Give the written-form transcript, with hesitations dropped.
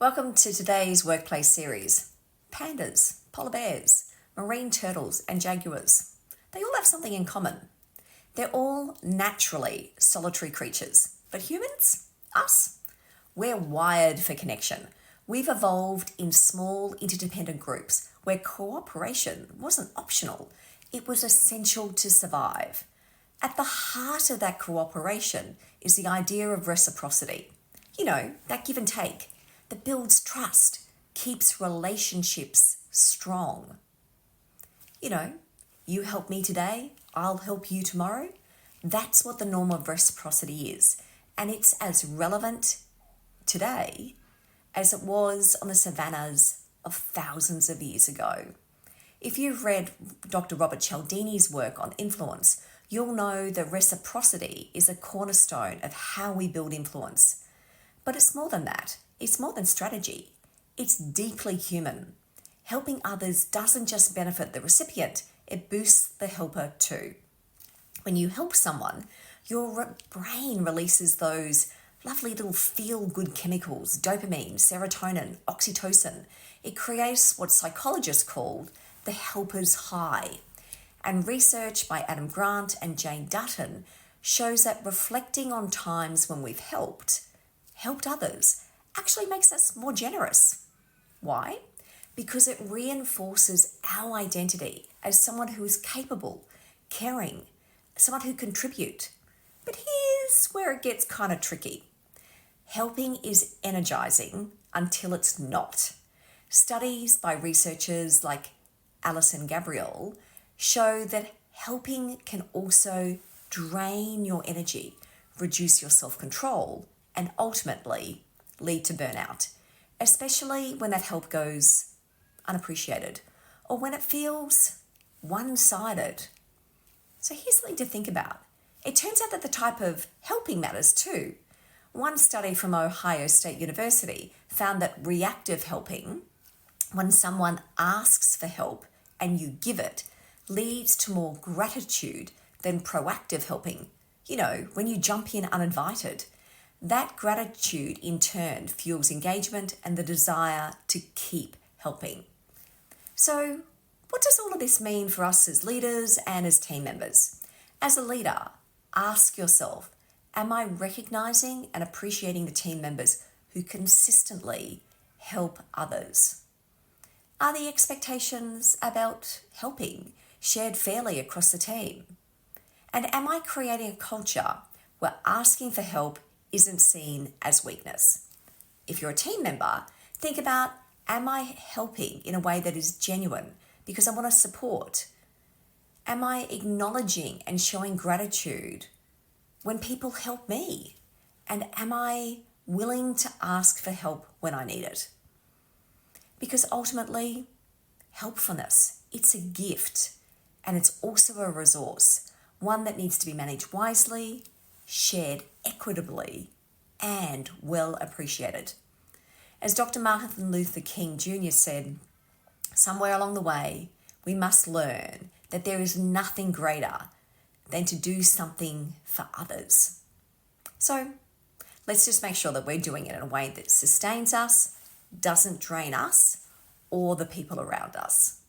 Welcome to today's workplace series. Pandas, polar bears, marine turtles and jaguars. They all have something in common. They're all naturally solitary creatures. But humans? Us? We're wired for connection. We've evolved in small interdependent groups where cooperation wasn't optional. It was essential to survive. At the heart of that cooperation is the idea of reciprocity. You know, that give and take that builds trust, keeps relationships strong. You know, you help me today, I'll help you tomorrow. That's what the norm of reciprocity is. And it's as relevant today as it was on the savannas of thousands of years ago. If you've read Dr. Robert Cialdini's work on influence, you'll know that reciprocity is a cornerstone of how we build influence. But it's more than that. It's more than strategy. It's deeply human. Helping others doesn't just benefit the recipient, it boosts the helper too. When you help someone, your brain releases those lovely little feel-good chemicals, dopamine, serotonin, oxytocin. It creates what psychologists call the helper's high. And research by Adam Grant and Jane Dutton shows that reflecting on times when we've helped others, actually makes us more generous. Why? Because it reinforces our identity as someone who is capable, caring, someone who contribute. But here's where it gets kind of tricky. Helping is energizing until it's not. Studies by researchers like Alison Gabriel show that helping can also drain your energy, reduce your self-control, and ultimately lead to burnout, especially when that help goes unappreciated or when it feels one-sided. So here's something to think about. It turns out that the type of helping matters too. One study from Ohio State University found that reactive helping, when someone asks for help and you give it, leads to more gratitude than proactive helping. You know, when you jump in uninvited. That gratitude in turn fuels engagement and the desire to keep helping. So, what does all of this mean for us as leaders and as team members? As a leader, ask yourself, am I recognizing and appreciating the team members who consistently help others? Are the expectations about helping shared fairly across the team? And am I creating a culture where asking for help isn't seen as weakness? If you're a team member, think about, am I helping in a way that is genuine because I want to support? Am I acknowledging and showing gratitude when people help me? And am I willing to ask for help when I need it? Because ultimately, helpfulness, it's a gift and it's also a resource, one that needs to be managed wisely, shared equitably, and well appreciated. As Dr. Martin Luther King Jr. said, somewhere along the way, we must learn that there is nothing greater than to do something for others. So let's just make sure that we're doing it in a way that sustains us, doesn't drain us, or the people around us.